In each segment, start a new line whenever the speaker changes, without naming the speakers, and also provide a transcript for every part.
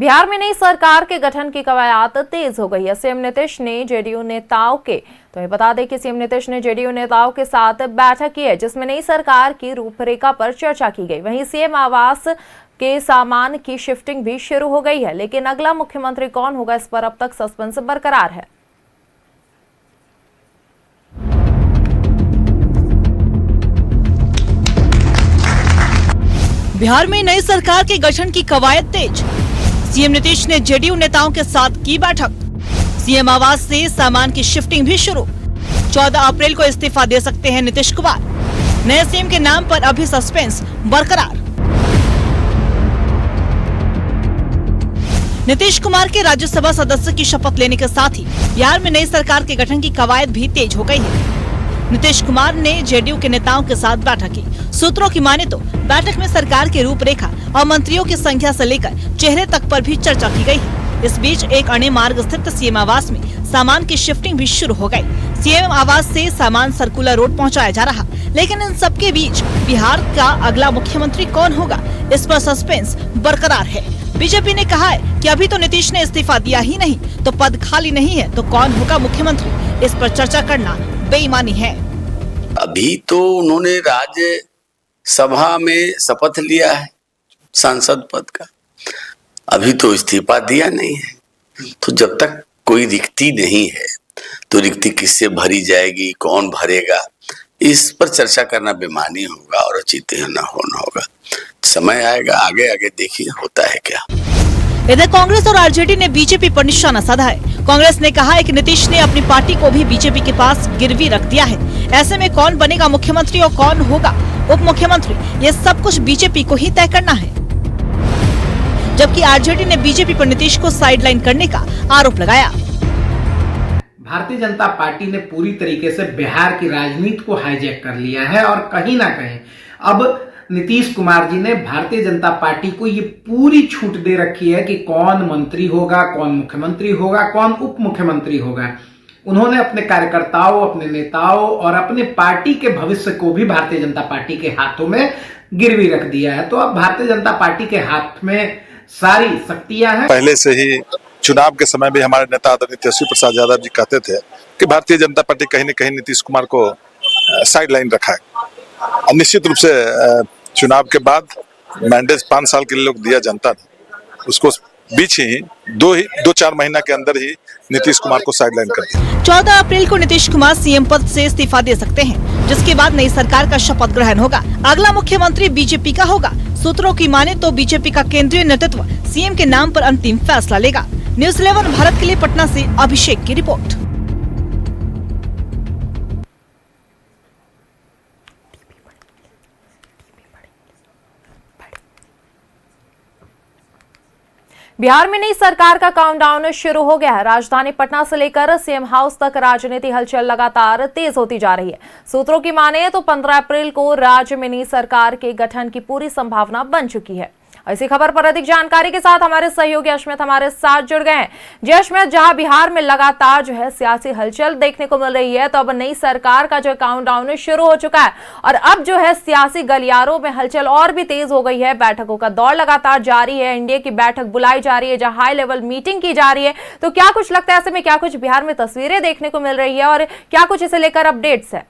बिहार में नई सरकार के गठन की कवायद तेज हो गई है। सीएम नीतीश ने जेडीयू नेताओं के तो बता दें कि सीएम नीतीश ने जेडीयू नेताओं के साथ बैठक की है, जिसमें नई सरकार की रूपरेखा पर चर्चा की गई। वहीं सीएम आवास के सामान की शिफ्टिंग भी शुरू हो गई है, लेकिन अगला मुख्यमंत्री कौन होगा, इस पर अब तक सस्पेंस बरकरार है।
बिहार में नई सरकार के गठन की कवायद तेज। सीएम नीतीश ने जेडीयू नेताओं के साथ की बैठक। सीएम आवास से सामान की शिफ्टिंग भी शुरू। 14 अप्रैल को इस्तीफा दे सकते हैं नीतीश कुमार। नए सीएम के नाम पर अभी सस्पेंस बरकरार। नीतीश कुमार के राज्यसभा सदस्य की शपथ लेने के साथ ही बिहार में नई सरकार के गठन की कवायद भी तेज हो गई है। नीतीश कुमार ने जेडीयू के नेताओं के साथ बैठक की। सूत्रों की माने तो बैठक में सरकार की रूपरेखा और मंत्रियों की संख्या से लेकर चेहरे तक पर भी चर्चा की गई है। इस बीच एक अणे मार्ग स्थित सीएम आवास में सामान की शिफ्टिंग भी शुरू हो गई। सीएम आवास से सामान सर्कुलर रोड पहुंचाया जा रहा, लेकिन इन सबके बीच बिहार का अगला मुख्यमंत्री कौन होगा, इस पर सस्पेंस बरकरार है। बीजेपी ने कहा है कि अभी तो नीतीश ने इस्तीफा दिया ही नहीं, तो पद खाली नहीं है, तो कौन होगा मुख्यमंत्री, इस पर चर्चा करना बेईमानी है।
अभी तो उन्होंने राज्यसभा में शपथ लिया है सांसद पद का, अभी तो इस्तीफा दिया नहीं है। तो जब तक कोई रिक्ति नहीं है तो रिक्ति किससे भरी जाएगी, कौन भरेगा, इस पर चर्चा करना बेईमानी होगा और उचित न होगा। समय आएगा, आगे आगे देखिए होता है क्या।
इधर कांग्रेस और आरजेडी ने बीजेपी पर निशाना साधा है। कांग्रेस ने कहा है कि नीतीश ने अपनी पार्टी को भी बीजेपी के पास गिरवी रख दिया है। ऐसे में कौन बनेगा मुख्यमंत्री और कौन होगा उप मुख्यमंत्री, ये सब कुछ बीजेपी को ही तय करना है। जबकि आरजेडी ने बीजेपी पर नीतीश को साइडलाइन करने का आरोप लगाया।
भारतीय जनता पार्टी ने पूरी तरीके से बिहार की राजनीति को हाईजैक कर लिया है और कहीं ना कहीं अब नीतीश कुमार जी ने भारतीय जनता पार्टी को ये पूरी छूट दे रखी है कि कौन मंत्री होगा, कौन मुख्यमंत्री होगा, कौन उप मुख्यमंत्री होगा। उन्होंने अपने कार्यकर्ताओं, अपने नेताओं और अपने पार्टी के भविष्य को भी भारतीय जनता पार्टी के हाथों में गिरवी रख दिया है। तो अब भारतीय जनता पार्टी के हाथ में सारी शक्तियां हैं।
पहले से ही चुनाव के समय भी हमारे नेता आदरणीय तेजस्वी प्रसाद यादव जी कहते थे कि भारतीय जनता पार्टी कहीं न कहीं नीतीश कुमार को साइडलाइन रखा है। निश्चित रूप से चुनाव के बाद मैंडेट 5 साल के लिए लोग दिया जनता ने, उसको बीच ही 2-4 महीना के अंदर ही नीतीश कुमार को साइडलाइन कर दिया।
14 अप्रैल को नीतीश कुमार सीएम पद से इस्तीफा दे सकते हैं, जिसके बाद नई सरकार का शपथ ग्रहण होगा। अगला मुख्यमंत्री बीजेपी का होगा। सूत्रों की माने तो बीजेपी का केंद्रीय नेतृत्व सीएम के नाम पर अंतिम फैसला लेगा। न्यूज़ 11 भारत के लिए पटना से अभिषेक की रिपोर्ट।
बिहार में नई सरकार का काउंटडाउन शुरू हो गया है। राजधानी पटना से लेकर सीएम हाउस तक राजनीति हलचल लगातार तेज होती जा रही है। सूत्रों की माने तो 15 अप्रैल को राज्य में नई सरकार के गठन की पूरी संभावना बन चुकी है। इसी खबर पर अधिक जानकारी के साथ हमारे सहयोगी अश्मित हमारे साथ जुड़ गए हैं। जी अश्मित, जहां बिहार में लगातार जो है सियासी हलचल देखने को मिल रही है, तो अब नई सरकार का जो काउंटडाउन शुरू हो चुका है और अब जो है सियासी गलियारों में हलचल और भी तेज हो गई है। बैठकों का दौर लगातार जारी है, एनडीए की बैठक बुलाई जा रही है, जहां हाई लेवल मीटिंग की जा रही है। तो क्या कुछ लगता है ऐसे में, क्या कुछ बिहार में तस्वीरें देखने को मिल रही है और क्या कुछ इसे लेकर अपडेट्स है?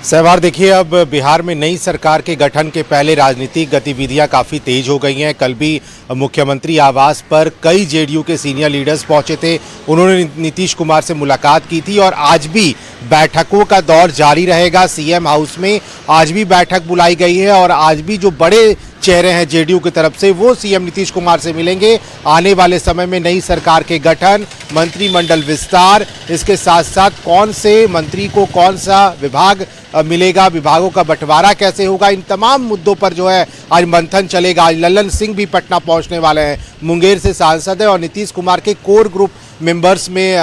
सहवार, देखिए अब बिहार में नई सरकार के गठन के पहले राजनीतिक गतिविधियां काफ़ी तेज हो गई हैं। कल भी मुख्यमंत्री आवास पर कई जेडीयू के सीनियर लीडर्स पहुंचे थे, उन्होंने नीतीश कुमार से मुलाकात की थी और आज भी बैठकों का दौर जारी रहेगा। सीएम हाउस में आज भी बैठक बुलाई गई है और आज भी जो बड़े चेहरे हैं जेडीयू की तरफ से वो सीएम नीतीश कुमार से मिलेंगे। आने वाले समय में नई सरकार के गठन, मंत्रिमंडल विस्तार, इसके साथ साथ कौन से मंत्री को कौन सा विभाग मिलेगा, विभागों का बंटवारा कैसे होगा, इन तमाम मुद्दों पर जो है आज मंथन चलेगा। आज ललन सिंह भी पटना पहुंचने वाले हैं, मुंगेर से सांसद है और नीतीश कुमार के कोर ग्रुप मेंबर्स में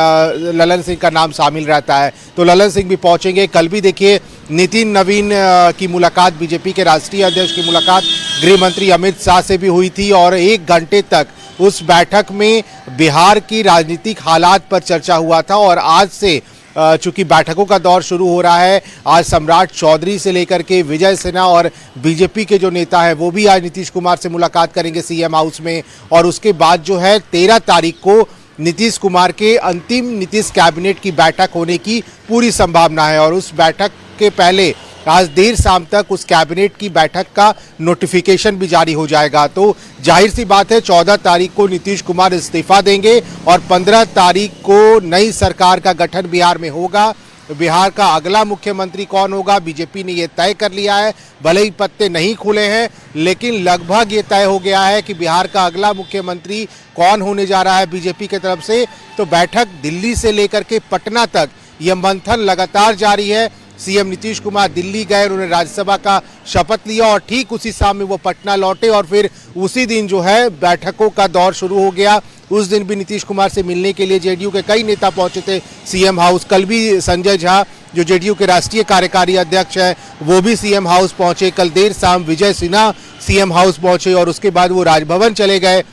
ललन सिंह का नाम शामिल रहता है, तो ललन सिंह भी पहुंचेंगे। कल भी देखिए नितिन नवीन की मुलाकात, बीजेपी के राष्ट्रीय अध्यक्ष की मुलाकात गृह मंत्री अमित शाह से भी हुई थी और 1 घंटे तक उस बैठक में बिहार की राजनीतिक हालात पर चर्चा हुआ था और आज से चूंकि बैठकों का दौर शुरू हो रहा है, आज सम्राट चौधरी से लेकर के विजय सिन्हा और बीजेपी के जो नेता हैं वो भी आज नीतीश कुमार से मुलाकात करेंगे सीएम हाउस में। और उसके बाद जो है 13 तारीख को नीतीश कुमार के अंतिम नीतीश कैबिनेट की बैठक होने की पूरी संभावना है। और उस बैठक के पहले आज देर शाम तक उस कैबिनेट की बैठक का नोटिफिकेशन भी जारी हो जाएगा। तो जाहिर सी बात है 14 तारीख को नीतीश कुमार इस्तीफा देंगे और 15 तारीख को नई सरकार का गठन बिहार में होगा। बिहार का अगला मुख्यमंत्री कौन होगा, बीजेपी ने ये तय कर लिया है। भले ही पत्ते नहीं खुले हैं, लेकिन लगभग ये तय हो गया है कि बिहार का अगला मुख्यमंत्री कौन होने जा रहा है बीजेपी की तरफ से। तो बैठक दिल्ली से लेकर के पटना तक यह मंथन लगातार जारी है। सीएम नीतीश कुमार दिल्ली गए, उन्होंने राज्यसभा का शपथ लिया और ठीक उसी शाम में वो पटना लौटे और फिर उसी दिन जो है बैठकों का दौर शुरू हो गया। उस दिन भी नीतीश कुमार से मिलने के लिए जेडीयू के कई नेता पहुंचे थे सीएम हाउस। कल भी संजय झा जो जेडीयू के राष्ट्रीय कार्यकारी अध्यक्ष हैं वो भी सीएम हाउस पहुंचे। कल देर शाम विजय सिन्हा सीएम हाउस पहुंचे और उसके बाद वो राजभवन चले गए,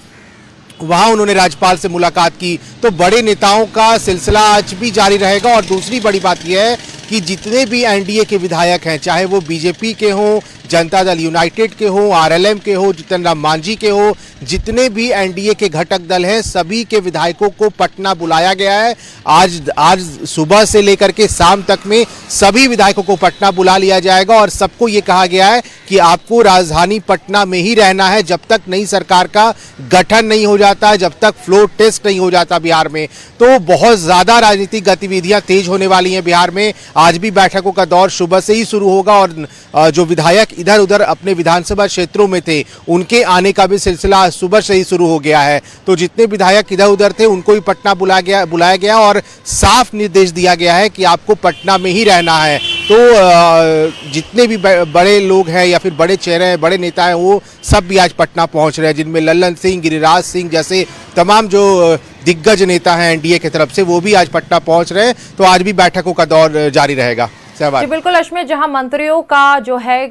वहां उन्होंने राज्यपाल से मुलाकात की। तो बड़े नेताओं का सिलसिला आज भी जारी रहेगा। और दूसरी बड़ी बात यह है कि जितने भी एनडीए के विधायक हैं, चाहे वो बीजेपी के हों, जनता दल यूनाइटेड के हों, आरएलएम के हों, जीतन राम मांझी के हों, जितने भी एनडीए के घटक दल हैं, सभी के विधायकों को पटना बुलाया गया है। आज सुबह से लेकर के शाम तक में सभी विधायकों को पटना बुला लिया जाएगा और सबको ये कहा गया है कि आपको राजधानी पटना में ही रहना है जब तक नई सरकार का गठन नहीं हो जाता, जब तक फ्लोर टेस्ट नहीं हो जाता बिहार में। तो बहुत ज्यादा राजनीतिक गतिविधियां तेज होने वाली हैं बिहार में। आज भी बैठकों का दौर सुबह से ही शुरू होगा और जो विधायक इधर उधर अपने विधानसभा क्षेत्रों में थे उनके आने का भी सिलसिला आज सुबह से ही शुरू हो गया है। तो जितने विधायक इधर उधर थे उनको भी पटना बुलाया गया और साफ निर्देश दिया गया है कि आपको पटना में ही रहना है। तो जितने भी बड़े लोग हैं या फिर बड़े चेहरे हैं, बड़े नेता हैं, वो सब भी आज पटना पहुंच रहे हैं, जिनमें लल्लन सिंह, गिरिराज सिंह जैसे तमाम जो दिग्गज नेता हैं एनडीए की तरफ से, वो भी आज पटना पहुंच रहे हैं। तो आज भी बैठकों का दौर जारी रहेगा।
जी बिल्कुल अश्मित, जहां मंत्रियों का जो है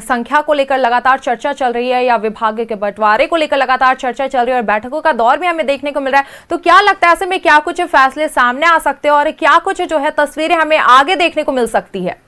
संख्या को लेकर लगातार चर्चा चल रही है या विभाग के बंटवारे को लेकर लगातार चर्चा चल रही है और बैठकों का दौर भी हमें देखने को मिल रहा है, तो क्या लगता है ऐसे में क्या कुछ फैसले सामने आ सकते हैं और क्या कुछ जो है तस्वीरें हमें आगे देखने को मिल सकती है?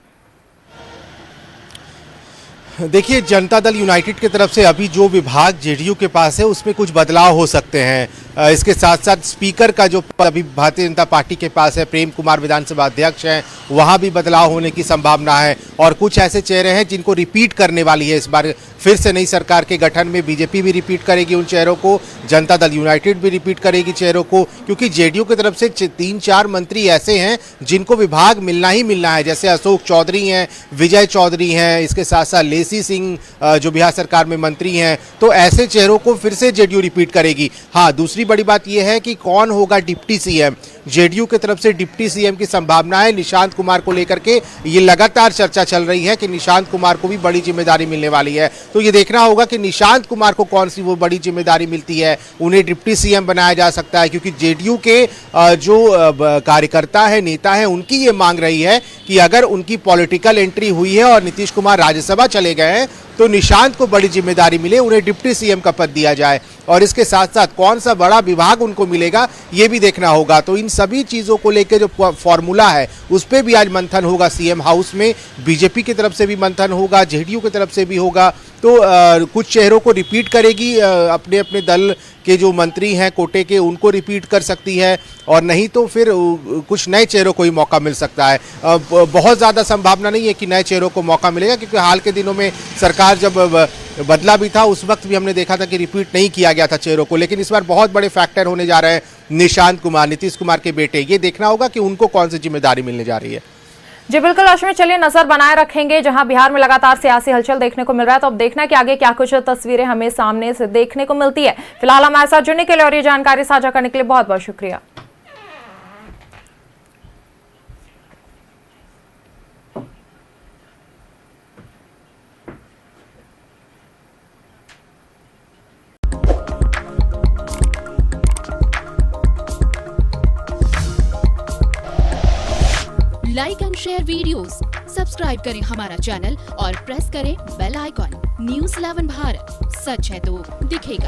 देखिए, जनता दल यूनाइटेड की तरफ से अभी जो विभाग जेडीयू के पास है उसमें कुछ बदलाव हो सकते हैं। इसके साथ साथ स्पीकर का जो अभी भारतीय जनता पार्टी के पास है, प्रेम कुमार विधानसभा अध्यक्ष हैं, वहां भी बदलाव होने की संभावना है। और कुछ ऐसे चेहरे हैं जिनको रिपीट करने वाली है इस बार फिर से नई सरकार के गठन में। बीजेपी भी रिपीट करेगी उन चेहरों को, जनता दल यूनाइटेड भी रिपीट करेगी चेहरों को, क्योंकि जेडीयू की तरफ से 3-4 मंत्री ऐसे हैं जिनको विभाग मिलना ही मिलना है। जैसे अशोक चौधरी हैं, विजय चौधरी हैं, इसके साथ साथ लेसी सिंह जो बिहार सरकार में मंत्री हैं। तो ऐसे चेहरों को फिर से जेडीयू रिपीट करेगी। हाँ, दूसरी बड़ी बात यह है कि कौन होगा डिप्टी सीएम। जेडीयू की तरफ से डिप्टी सीएम की संभावना है। निशांत कुमार को लेकर के ये लगातार चर्चा चल रही है कि निशांत कुमार को भी बड़ी जिम्मेदारी मिलने वाली है। तो ये देखना होगा कि निशांत कुमार को कौन सी वो बड़ी जिम्मेदारी मिलती है, उन्हें डिप्टी सीएम बनाया जा सकता है, क्योंकि जेडीयू के जो कार्यकर्ता है, नेता है, उनकी ये मांग रही है कि अगर उनकी पॉलिटिकल एंट्री हुई है और नीतीश कुमार राज्यसभा चले गए हैं तो निशांत को बड़ी जिम्मेदारी मिले, उन्हें डिप्टी सीएम का पद दिया जाए। और इसके साथ साथ कौन सा बड़ा विभाग उनको मिलेगा ये भी देखना होगा। तो इन सभी चीज़ों को लेकर जो फॉर्मूला है उस पर भी आज मंथन होगा सीएम हाउस में। बीजेपी की तरफ से भी मंथन होगा, जेडीयू की तरफ से भी होगा। तो कुछ चेहरों को रिपीट करेगी, अपने अपने दल के जो मंत्री हैं कोटे के, उनको रिपीट कर सकती है, और नहीं तो फिर कुछ नए चेहरों को ही मौका मिल सकता है। बहुत ज़्यादा संभावना नहीं है कि नए चेहरों को मौका मिलेगा, क्योंकि हाल के दिनों में सरकार जब बदला भी था उस वक्त भी हमने देखा था कि रिपीट नहीं किया गया था चेहरों को। लेकिन इस बार बहुत बड़े फैक्टर होने जा रहे हैं निशांत कुमार, नीतीश कुमार के बेटे। ये देखना होगा कि उनको कौन सी जिम्मेदारी मिलने जा रही है।
जी बिल्कुल अश्विन, चलिए नजर बनाए रखेंगे। जहां बिहार में लगातार सियासी हलचल देखने को मिल रहा है, तो अब देखना है कि आगे क्या कुछ तस्वीरें हमें सामने से देखने को मिलती है। फिलहाल हमारे साथ जुड़ने के लिए और ये जानकारी साझा करने के लिए बहुत बहुत शुक्रिया।
Like and share videos, subscribe करें हमारा चैनल और प्रेस करें बेल आइकॉन। न्यूज़ 11 भारत, सच है तो दिखेगा।